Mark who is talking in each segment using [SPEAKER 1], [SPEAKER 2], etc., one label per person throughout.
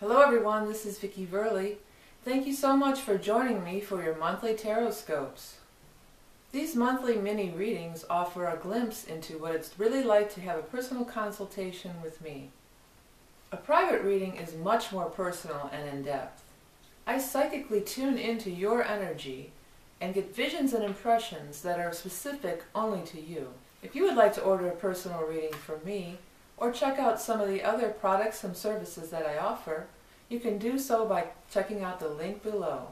[SPEAKER 1] Hello everyone, this is Vicki Verley. Thank you so much for joining me for your monthly tarot scopes. These monthly mini readings offer a glimpse into what it's really like to have a personal consultation with me. A private reading is much more personal and in-depth. I psychically tune into your energy and get visions and impressions that are specific only to you. If you would like to order a personal reading from me, or check out some of the other products and services that I offer, you can do so by checking out the link below.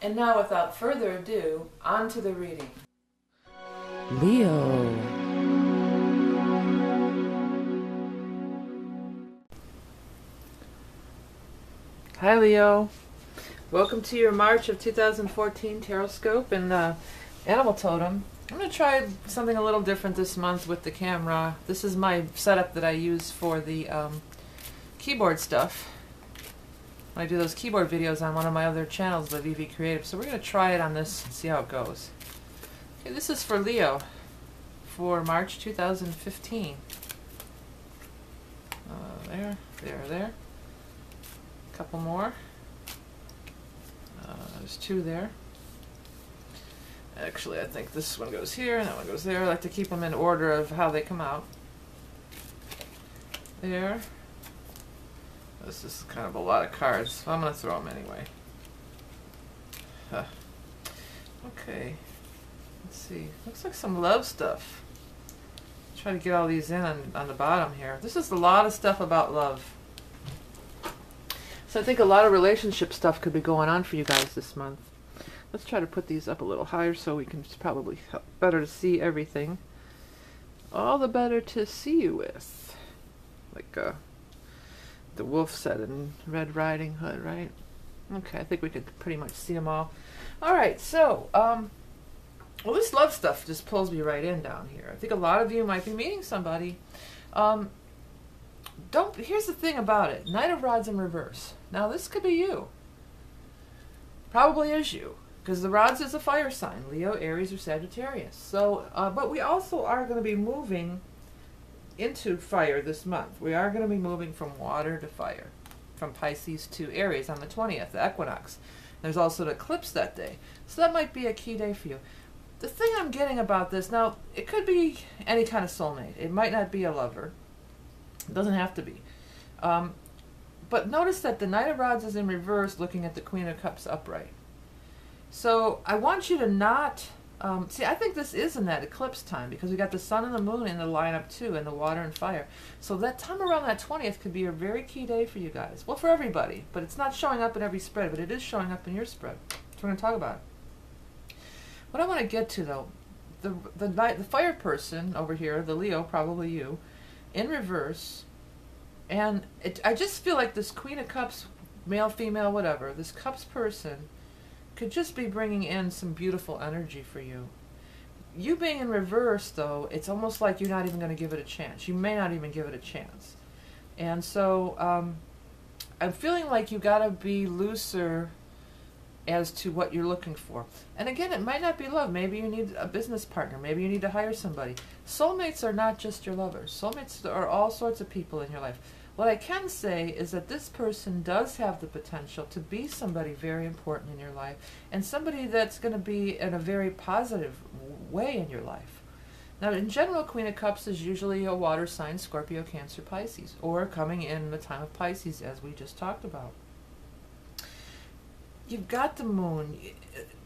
[SPEAKER 1] And now, without further ado, on to the reading.
[SPEAKER 2] Leo.
[SPEAKER 1] Hi Leo. Welcome to your March of 2014 Tarot Scope and Animal Totem. I'm going to try something a little different this month with the camera. This is my setup that I use for the keyboard stuff. I do those keyboard videos on one of my other channels, the VV Creative. So we're going to try it on this and see how it goes. Okay, this is for Leo for March 2015. There. A couple more. There's two there. Actually, I think this one goes here and that one goes there. I like to keep them in order of how they come out. There. This is kind of a lot of cards, so I'm going to throw them anyway. Okay. Let's see. Looks like some love stuff. Try to get all these in on the bottom here. This is a lot of stuff about love. So I think a lot of relationship stuff could be going on for you guys this month. Let's try to put these up a little higher so we can probably help better to see everything. All the better to see you with. Like the wolf said in Red Riding Hood, right? Okay, I think we could pretty much see them all. Alright, so, well, this love stuff just pulls me right in down here. I think a lot of you might be meeting somebody. Here's the thing about it. Knight of Rods in reverse. Now, this could be you. Probably is you. Because the rods is a fire sign, Leo, Aries, or Sagittarius. So, but we also are going to be moving into fire this month. We are going to be moving from water to fire, from Pisces to Aries on the 20th, the equinox. There's also an eclipse that day. So that might be a key day for you. The thing I'm getting about this, now, it could be any kind of soulmate. It might not be a lover. It doesn't have to be. But notice that the Knight of Rods is in reverse looking at the Queen of Cups upright. So I want you to not, see, I think this is in that eclipse time because we got the sun and the moon in the lineup too, and the water and fire. So that time around that 20th could be a very key day for you guys. Well, for everybody, but it's not showing up in every spread, but it is showing up in your spread. So we're going to talk about it. What I want to get to though, the fire person over here, the Leo, probably you, in reverse, and I just feel like this Queen of Cups, male, female, whatever, this Cups person could just be bringing in some beautiful energy for you. You being in reverse, though, it's almost like you're not even going to give it a chance. You may not even give it a chance. And so I'm feeling like you got to be looser as to what you're looking for. And again, it might not be love. Maybe you need a business partner. Maybe you need to hire somebody. Soulmates are not just your lovers. Soulmates are all sorts of people in your life. What I can say is that this person does have the potential to be somebody very important in your life, and somebody that's going to be in a very positive way in your life. Now, in general, Queen of Cups is usually a water sign, Scorpio, Cancer, Pisces, or coming in the time of Pisces, as we just talked about. You've got the moon.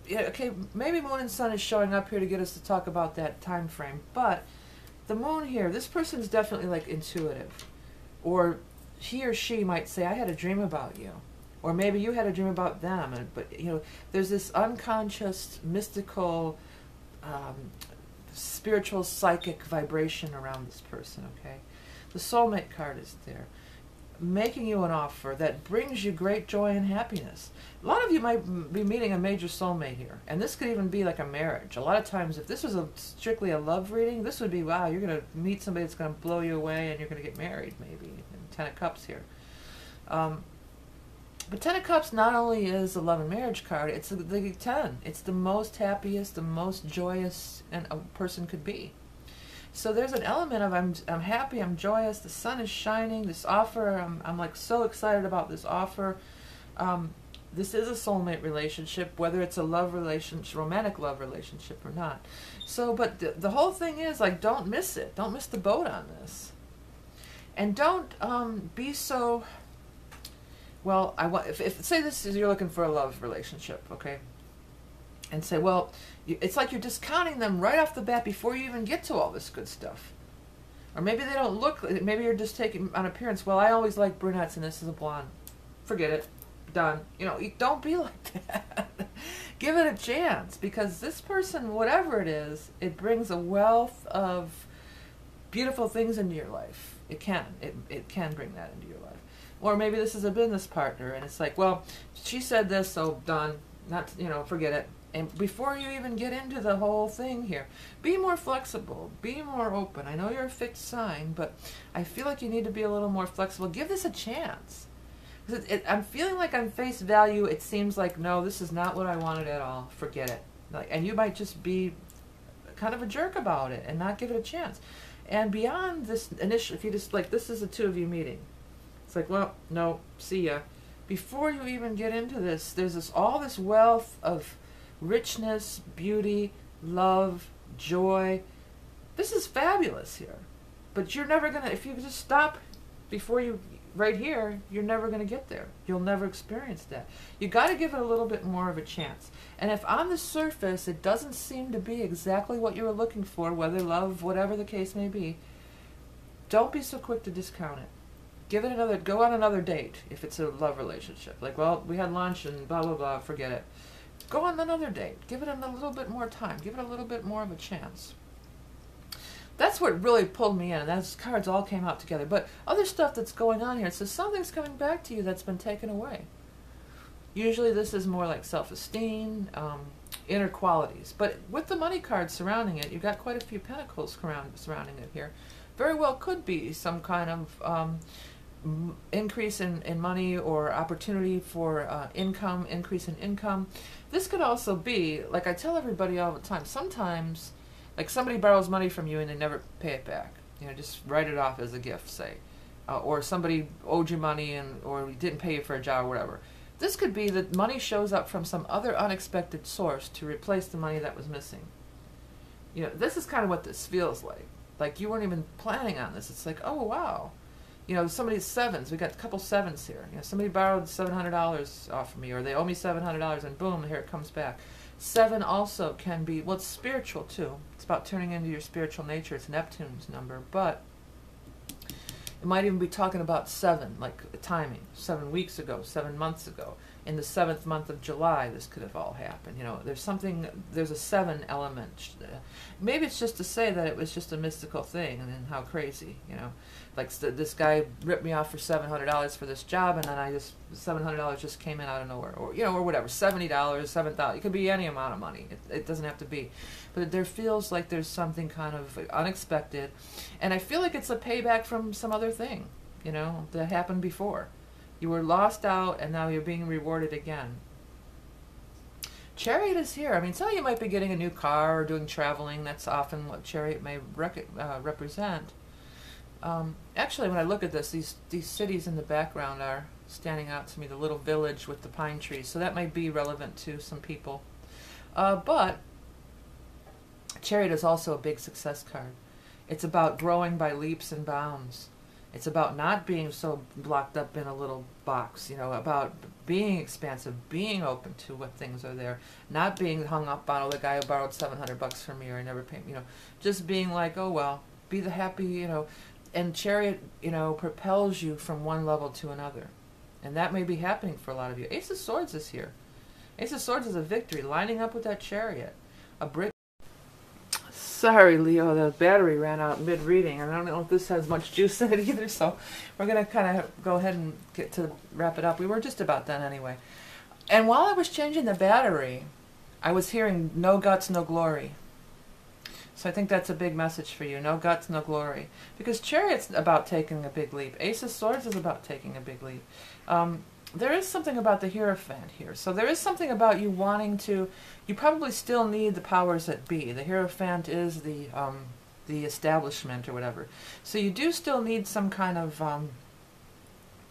[SPEAKER 1] Yeah, okay, maybe moon and sun is showing up here to get us to talk about that time frame, but the moon here, this person's definitely like intuitive. Or he or she might say, I had a dream about you. Or maybe you had a dream about them. But, you know, there's this unconscious, mystical, spiritual, psychic vibration around this person, okay? The soulmate card is there, making you an offer that brings you great joy and happiness. A lot of you might be meeting a major soulmate here, and this could even be like a marriage. A lot of times, if this was strictly a love reading, this would be, wow, you're going to meet somebody that's going to blow you away, and you're going to get married, maybe. And Ten of Cups here. But Ten of Cups not only is a love and marriage card, it's the 10. It's the most happiest, the most joyous a person could be. So there's an element of I'm happy, I'm joyous, the sun is shining, this offer, I'm like so excited about this offer. This is a soulmate relationship, whether it's a love relationship, romantic love relationship or not. So, but the whole thing is, like, don't miss it. Don't miss the boat on this. And don't be so, well, if say this is, you're looking for a love relationship, okay? And say, well, it's like you're discounting them right off the bat before you even get to all this good stuff. Or maybe they don't look, maybe you're just taking on appearance. Well, I always like brunettes and this is a blonde. Forget it. Done. You know, don't be like that. Give it a chance, because this person, whatever it is, it brings a wealth of beautiful things into your life. It can bring that into your life. Or maybe this is a business partner and it's like, well, she said this, so done. Not, you know, forget it. And before you even get into the whole thing here, be more flexible, be more open. I know you're a fixed sign, but I feel like you need to be a little more flexible. Give this a chance. I'm feeling like on face value, it seems like, no, this is not what I wanted at all. Forget it. Like, and you might just be kind of a jerk about it and not give it a chance. And beyond this initial, if you just, like, this is the two of you meeting. It's like, well, no, see ya. Before you even get into this, there's all this wealth of richness, beauty, love, joy. This is fabulous here. But you're never going to, if you just stop before you, right here, you're never going to get there. You'll never experience that. You got to give it a little bit more of a chance. And if on the surface it doesn't seem to be exactly what you were looking for, whether love, whatever the case may be, don't be so quick to discount it. Give it another, go on another date if it's a love relationship. Like, well, we had lunch and blah, blah, blah, forget it. Go on another date. Give it a little bit more time. Give it a little bit more of a chance. That's what really pulled me in, and those cards all came out together. But other stuff that's going on here, it says something's coming back to you that's been taken away. Usually this is more like self-esteem, inner qualities. But with the money card surrounding it, you've got quite a few pentacles surrounding it here. Very well could be some kind of increase in money or opportunity for income, increase in income. This could also be, like I tell everybody all the time, sometimes, like somebody borrows money from you and they never pay it back. You know, just write it off as a gift, say. Or somebody owed you money or didn't pay you for a job or whatever. This could be that money shows up from some other unexpected source to replace the money that was missing. You know, this is kind of what this feels like. Like you weren't even planning on this. It's like, oh, wow. You know, somebody's sevens. We got a couple sevens here. You know, somebody borrowed $700 off of me, or they owe me $700, and boom, here it comes back. 7 also can be, well, it's spiritual too. It's about turning into your spiritual nature. It's Neptune's number, but it might even be talking about 7, like timing. 7 weeks ago, 7 months ago. In the 7th month of July, this could have all happened. You know, there's a 7 element. Maybe it's just to say that it was just a mystical thing, and then how crazy, you know. Like this guy ripped me off for $700 for this job, and then $700 just came in out of nowhere, or you know, or whatever, $70, $7,000. It could be any amount of money. It doesn't have to be, but there feels like there's something kind of unexpected, and I feel like it's a payback from some other thing, you know, that happened before. You were lost out, and now you're being rewarded again. Chariot is here. I mean, some of you might be getting a new car or doing traveling. That's often what Chariot may represent. Actually, when I look at this, these cities in the background are standing out to me, the little village with the pine trees. So that might be relevant to some people. But Chariot is also a big success card. It's about growing by leaps and bounds. It's about not being so blocked up in a little box, you know, about being expansive, being open to what things are there, not being hung up on, oh, the guy who borrowed $700 from me or I never paid, you know, just being like, oh, well, be the happy, you know. And Chariot, you know, propels you from one level to another. And that may be happening for a lot of you. Ace of Swords is here. Ace of Swords is a victory, lining up with that Chariot. A brick. Sorry, Leo, the battery ran out mid-reading. I don't know if this has much juice in it either, so we're going to kind of go ahead and get to wrap it up. We were just about done anyway. And while I was changing the battery, I was hearing no guts, no glory. So I think that's a big message for you. No guts, no glory. Because Chariot's about taking a big leap. Ace of Swords is about taking a big leap. There is something about the Hierophant here. So there is something about you wanting to... You probably still need the powers that be. The Hierophant is the the establishment or whatever. So you do still need some kind of,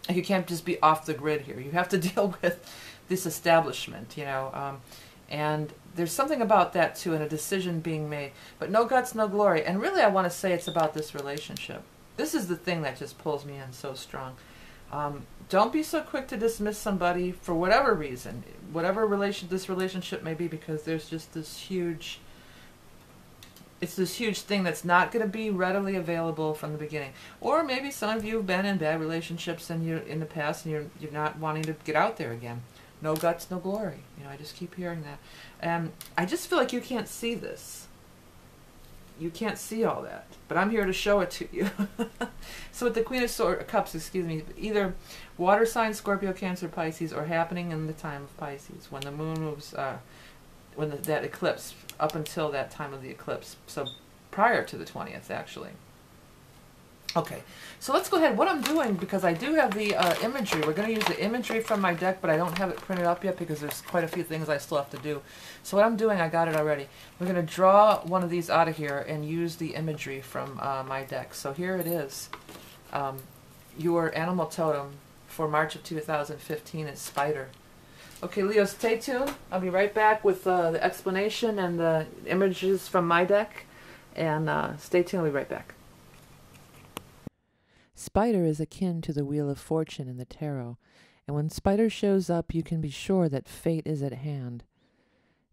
[SPEAKER 1] you can't just be off the grid here. You have to deal with this establishment, you know, and there's something about that too, and a decision being made. But no guts, no glory. And really I want to say it's about this relationship. This is the thing that just pulls me in so strong. Don't be so quick to dismiss somebody for whatever reason, whatever this relationship may be, because there's just this huge, it's this huge thing that's not going to be readily available from the beginning. Or maybe some of you have been in bad relationships and you're in the past and you're not wanting to get out there again. No guts, no glory. You know, I just keep hearing that. And I just feel like you can't see this. You can't see all that, but I'm here to show it to you. So with the Queen of Cups, excuse me, either water sign, Scorpio, Cancer, Pisces, or happening in the time of Pisces, when the moon moves, that eclipse, up until that time of the eclipse, so prior to the 20th, actually. Okay, so let's go ahead. What I'm doing, because I do have the imagery, we're going to use the imagery from my deck, but I don't have it printed up yet because there's quite a few things I still have to do. So what I'm doing, I got it already. We're going to draw one of these out of here and use the imagery from my deck. So here it is. Your animal totem for March of 2015 is Spider. Okay, Leo, stay tuned. I'll be right back with the explanation and the images from my deck. And stay tuned, I'll be right back.
[SPEAKER 2] Spider is akin to the Wheel of Fortune in the tarot, and when Spider shows up, you can be sure that fate is at hand.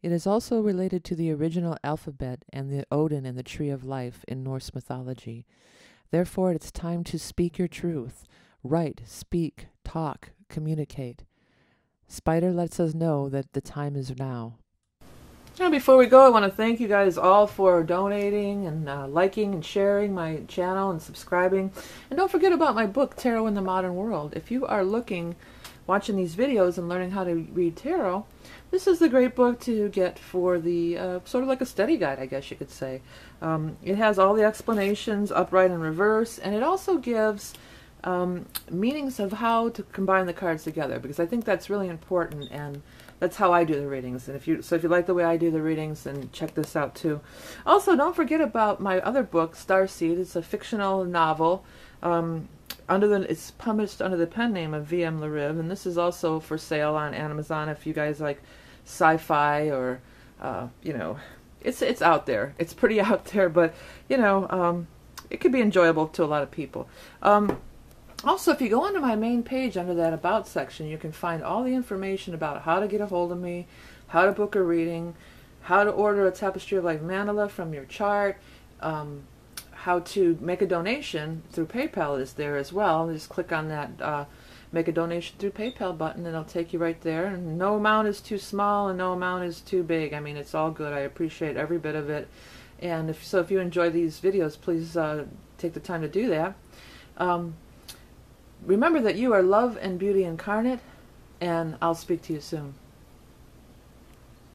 [SPEAKER 2] It is also related to the original alphabet and the Odin and the Tree of Life in Norse mythology. Therefore, it's time to speak your truth. Write, speak, talk, communicate. Spider lets us know that the time is now.
[SPEAKER 1] Now, before we go, I want to thank you guys all for donating and liking and sharing my channel and subscribing. And don't forget about my book, Tarot in the Modern World. If you are watching these videos and learning how to read tarot, this is the great book to get for the, sort of like a study guide, I guess you could say. It has all the explanations, upright and reverse, and it also gives meanings of how to combine the cards together, because I think that's really important, and that's how I do the readings. And if you like the way I do the readings, then check this out too. Also, don't forget about my other book, Starseed. It's a fictional novel. It's published under the pen name of V.M. Lariv, and this is also for sale on Amazon if you guys like sci-fi or you know, it's out there. It's pretty out there, but you know, it could be enjoyable to a lot of people. Also, if you go onto my main page under that About section, you can find all the information about how to get a hold of me, how to book a reading, how to order a Tapestry of Life mandala from your chart, how to make a donation through PayPal is there as well. Just click on that make a donation through PayPal button and it'll take you right there. And no amount is too small and no amount is too big. I mean, it's all good. I appreciate every bit of it. And if you enjoy these videos, please take the time to do that. Remember that you are love and beauty incarnate, and I'll speak to you soon.